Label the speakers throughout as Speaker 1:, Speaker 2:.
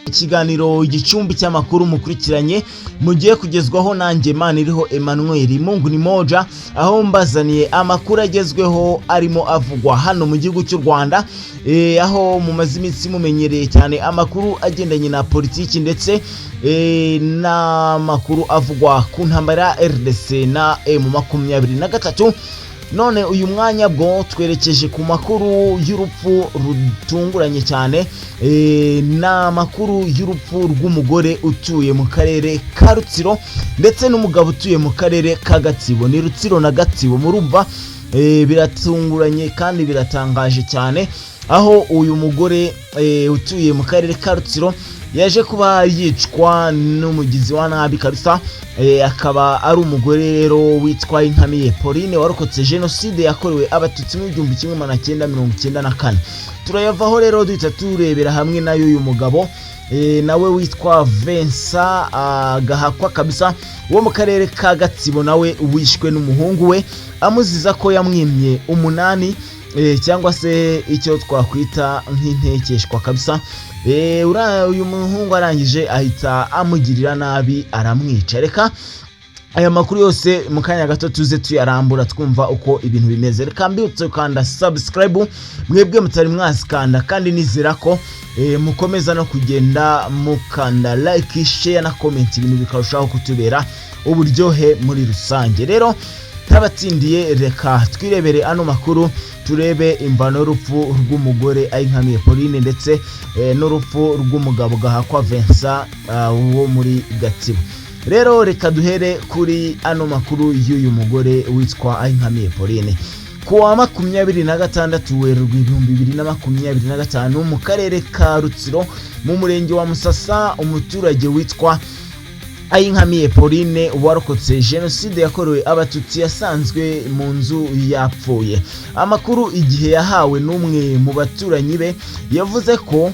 Speaker 1: Ikiganiro igicumbi cy'amakuru mukurikiranye mugiye kugezwaho nanjye Maniriho Emmanuel Mungu ni moja, aho mbazaniye amakuru agezweho arimo avugwa hano mu gihugu cy'u Rwanda, aho mu mazimitsi mumenyereye cyane amakuru agendanye na politiki ndetse n'amakuru avugwa ku ntambara RDC na M23. None uyu mwanya bwo twerekeje ku makuru y'urupfu rutunguranye cyane, n'amakuru y'urupfu rw'umugore utuye mu karere ka Rutsiro ndetse n'umugabo utuye mu karere ka Gatsibo. Ni Rutsiro na Gatsibo, murumva biratunguranye kandi biratangaje cyane, aho uyu mugore utuye mu karere ka Rutsiro yaje kuba yicwa n'umugizi wa nabi kabisa. Akaba ari umugore rero witwa Ngibi Pauline warokotse jenoside yakorewe abatutsi mu 1994. Turayavaho rero duhita turebera hamwe nayo uyu mugabo nawe witwa Vincent gahakwa kabisa wo mu karere ka Gatsibo, nawe wishwe n'umuhungu we amuziza ko yamwimye umunani cyangwa se icyo twakwita nk'intekeshwa kabisa. Uyu muhungu arangije ahita amugirira nabi aramwica. Reka aya makuru yose mu kanya gato tuze tuyarambura twumva uko ibintu bimeze. Reka mbibutse kanda subscribe mwebwe mutari mwasikanda, kandi nizera ko mukomeza no kugenda mukanda like, share na comment, ibintu bikarushaho kutubera uburyohe muri rusange. Rero tabatsindiye, reka twirebere ano makuru, turebe imvano y'urupfu rw'umugore Ngibi Pauline ndetse n'urupfu rw'umugabo gahakwa Vincent wo muri Gatsibo. Rero reka duhere kuri ano makuru y'uyu mugore witwa Ngibi Pauline. Kuwa 26 Werurwe 2025 mu karere ka Rutsiro mu murenge wa Musasa, umuturage witwa Ngibi Pauline warokotse jenoside yakorewe abatutsi yasanzwe mu nzu yapfuye. Amakuru igihe yahawe n'umwe mu baturanyi be yavuze ko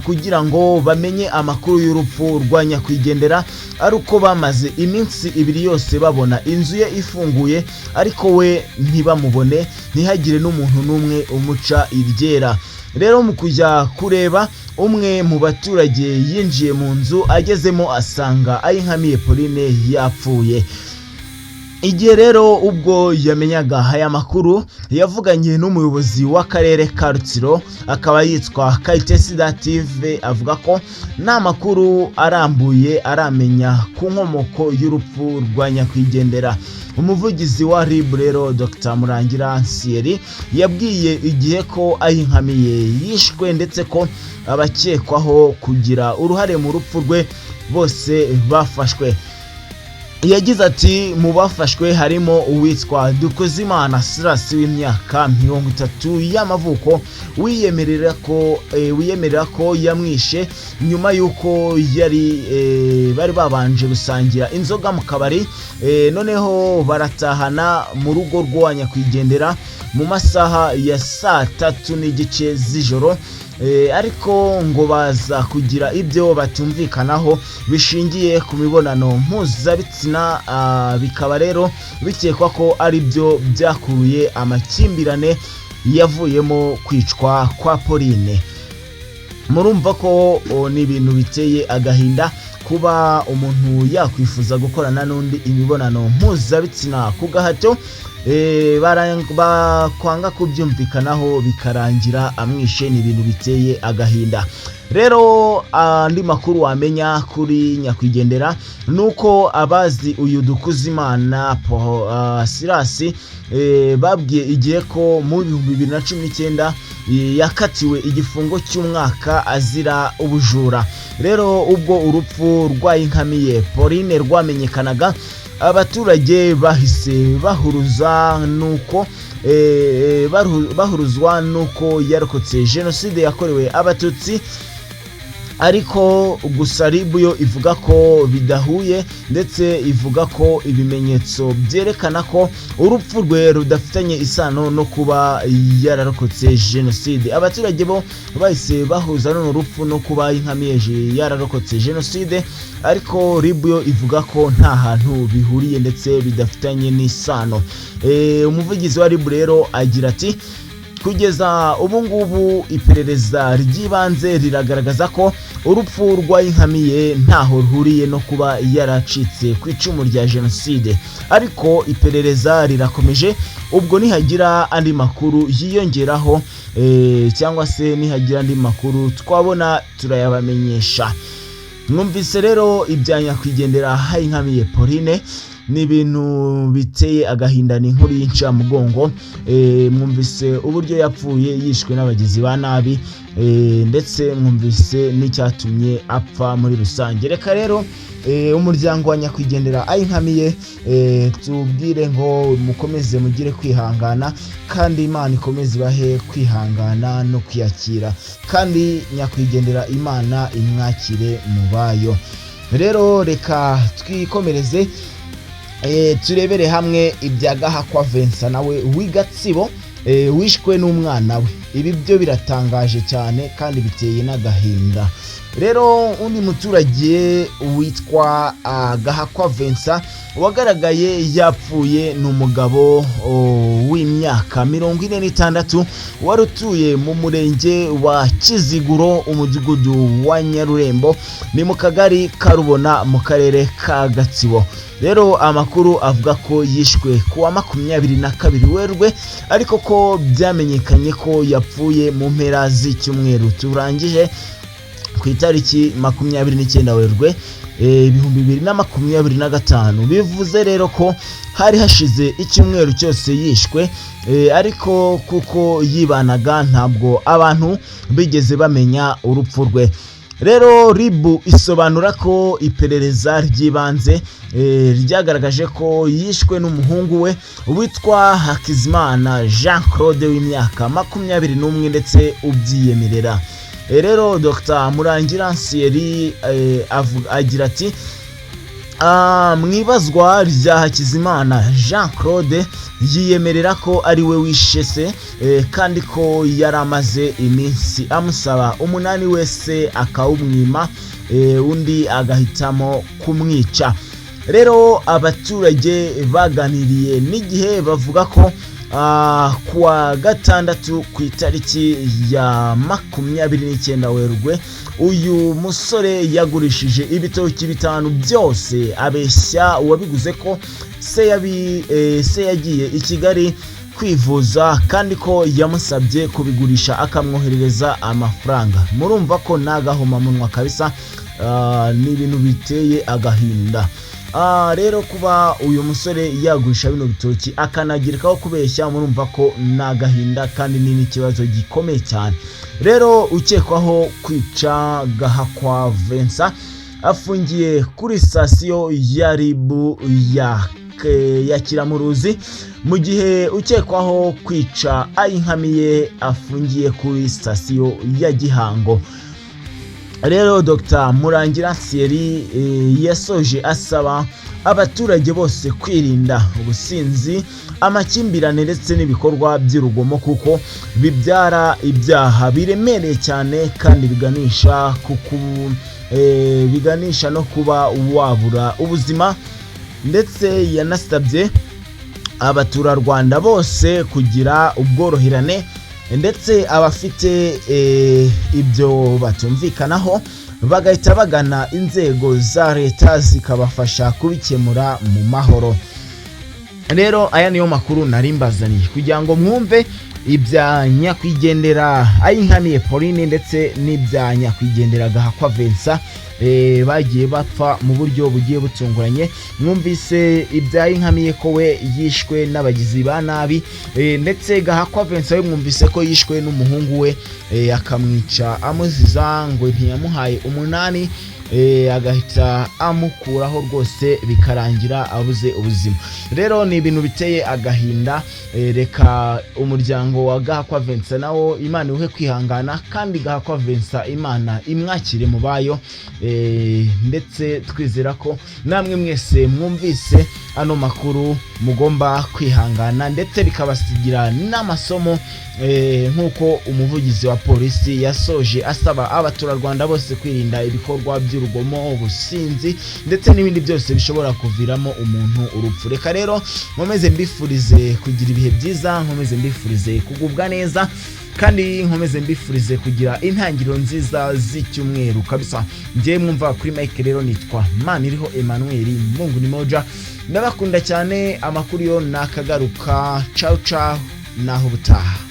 Speaker 1: kugira ngo bamenye amakuru y'urupfu rwa nyakwigendera ari uko bamaze iminsi 2 yose babona inzu ye ifunguye ariko we ntibamubone, ntihagire n'umuntu n'umwe umuca iryera. Rero mu kujya kureba, umwe mu baturage yinjiye mu nzu, agezemo asanga Ngibi Pauline yapfuye. Igihe rero ubwo yamenyaga aya makuru yavuganye n'umuyobozi w'akarere ka Rutsiro, akaba yitwa Kayitesi Dative, avuga ko nta makuru arambuye aramenya ku nkomoko y'urupfu rwa nyakwigendera. Umuvugizi wa RIB rero Dr. Murangira Nsieri yabwiye igihe ko Ngibi yishwe ndetse ko abakekwaho kugira uruhare mu rupfu rwe bose bafashwe. Yagize ati mu bafashwe harimo uwitwa Dukozimana Silas w'imyaka 30 y'amavuko, wiyemerera ko yamwishe nyuma yuko bari babanje gusangira inzoga mu kabari, noneho baratahana mu rugo rwa nyakwigendera mu masaha ya 3:30 z'ijoro. Ariko ngo baza kugira ibyo batumvikanaho bishingiye ku mibonano mpuzabitsina, bikaba rero bikekwa ko ari byo byakuruye amakimbirane yavuyemo kwicwa kwa Pauline. Murumva ko ni ibintu biteye agahinda kuba umuntu yakwifuza gukorana n'undi imibonano mpuzabitsina ku gahato, bakwanga kubyumvikanaho bikarangira amwishe. Ni ibintu biteye agahinda. Rero andi makuru wamenya kuri nyakwigendera nuko abazi uyu Dukuzimana Silas babwiye igihe ko mu 2019 yakatiwe igifungo cy'umwaka azira ubujura. Rero ubwo urupfu rwa Ngibi Pauline rwamenyekanaga, abaturage bahise bahuruzwa nuko yarokotse jenoside yakorewe abatutsi, ariko gusa RIB yo ivuga ko bidahuye ndetse ivuga ko ibimenyetso byerekana ko urupfu rwe rudafitanye isano no kuba yararokotse jenoside. Abaturage bo bahise bahuza n'urupfu no kuba Ngibi yararokotse jenoside, ariko RIB yo ivuga ko nta hantu bihuriye ndetse bidafitanye n'isano. Umuvugizi wa RIB rero agira ati kugeza ubu ngubu iperereza ry'ibanze riragaragaza ko urupfu rw'Inkamiye ntaho ruhuriye no kuba yaracitse ku icumu rya jenoside, ariko iperereza rirakomeje. Ubwo nihagira andi makuru yiyongeraho cyangwa se nihagira andi makuru twabona turayabamenyesha. Mwumvise rero ibya nyakwigendera Inkamiye Pauline, ni ibintu biteye agahinda, ni inkuru y'incamugongo. Mwumvise uburyo yapfuye yishwe n'abagizi ba nabi, ndetse mwumvise n'icyatumye apfa muri rusange. Reka rero umuryango wa nyakwigendera Inkamiye tubwire ngo mukomeze mugire kwihangana, kandi Imana ikomeze ibahe kwihangana no kwiyakira, kandi nyakwigendera Imana imwakire mu bayo. Rero reka twikomereze turebere hamwe ibya Gahakwa Vincent nawe w'Igatsibo wishwe n'umwana we. Ibi byo biratangaje cyane kandi biteye n'agahinda. Rero undi muturage witwa Gahakwa Vincent wagaragaye yapfuye n'umugabo w'imyaka 46 warutuye mu murenge wa Kiziguro, umudugudu wa Nyarurembo, ni mu kagari Karubona mu karere ka Gatsibo. Rero amakuru avuga ko yishwe kuwa 22 Werurwe, ariko ko byamenyekanye ko yapfuye mu mpera z'icyumweru turangije ku itariki 29 Werurwe 2025. Bivuze rero ko hari hashize icyumweru cyose yishwe, ariko kuko yibanaga ntabwo abantu bigeze bamenya urupfu rwe. Rero ribu isobanura ko iperereza ry'ibanze ryagaragaje ko yishwe n'umuhungu we witwa Hakizimana Jean Claude w'imyaka 21 ndetse ubyiyemerera. Rero Dr. Murangiransieri agira ati mwibazwa rya Hakizimana Jean Claude yiyemerera ko ari we wishe se, kandi ko yaramaze iminsi amusaba 8 wese akawumwima, undi agahitamo kumwica. Rero abaturage baganiriye n'igihe bavuga ko kuwa gatandatu ku itariki ya 29 Werurwe uyu musore yagurishije ibitoki 5 byose abeshya uwabiguze ko se yagiye i Kigali kwivuza, kandi ko yamusabye kubigurisha akamwoherereza amafaranga. Murumva ko nagahoma munwa kabisa, ni ibintu biteye agahinda. Rero kuba uyu musore yagurisha bino bitoki akanagirikaho kubeshya, murumva ko nagahinda kandi ni n'ikibazo gikomeye cyane. Rero ukekwaho kwica Gahakwa Vincent afungiye kuri sitasiyo ya ribu ya Kiramuruzi, mu gihe ukekwaho kwica Inkamiye afungiye kuri sitasiyo ya Gihango. Rero Dr. Murangiransieri yasoje asaba abaturage bose kwirinda ubusinzi, amakimbirane ndetse n'ibikorwa by'urugomo, kuko bibyara ibyaha biremereye cyane kandi biganisha no kuba wabura ubuzima. Ndetse yanasabye abaturarwanda bose kugira ubworoherane, ndetse abafite ibyo batumvikanaho bagahita bagana inzego za leta zikabafasha kubikemura mu mahoro. Rero aya niyo makuru narimbazaniye kugira ngo mwumve ibya nyakwigendera Inkamiye Pauline ndetse n'ibya nyakwigendera Gahakwa Vincent bagiye bapfa mu buryo bugiye butunguranye. Mwumvise ibya Inkamiye ko we yishwe n'abagizi ba nabi, ndetse Gahakwa Vincent mwumvise ko yishwe n'umuhungu we akamwica amuziza ngo ntiyamuhaye 8, agahita amukuraho rwose bikarangira abuze ubuzima. Rero ni ibintu biteye agahinda. Reka umuryango wa Gahakwa Vincent nawo Imana uhe kwihangana, kandi Gahakwa Vincent Imana imwakire mu bayo, ndetse twizera ko namwe mwese mwumvise ano makuru mugomba kwihangana, ndetse bikabasigira n'amasomo, nkuko umuvugizi wa polisi yasoje asaba abaturarwanda bose kwirinda ibikorwa by'urugomo, ubusinzi ndetse n'ibindi byose bishobora kuviramo umuntu urupfu. Reka rero nkomeze mbifurize kugira ibihe byiza, nkomeze mbifurize kugubwa neza, kandi nkomeze mbifurize kugira intangiriro nziza z'icyumweru kabisa. Ngiye mwumva kuri Mike rero nitwa Maniriho Emmanuel Mungu ni moja. Ndabakunda cyane, amakuru yo nakagaruka. Ciao ciao, naho butaha.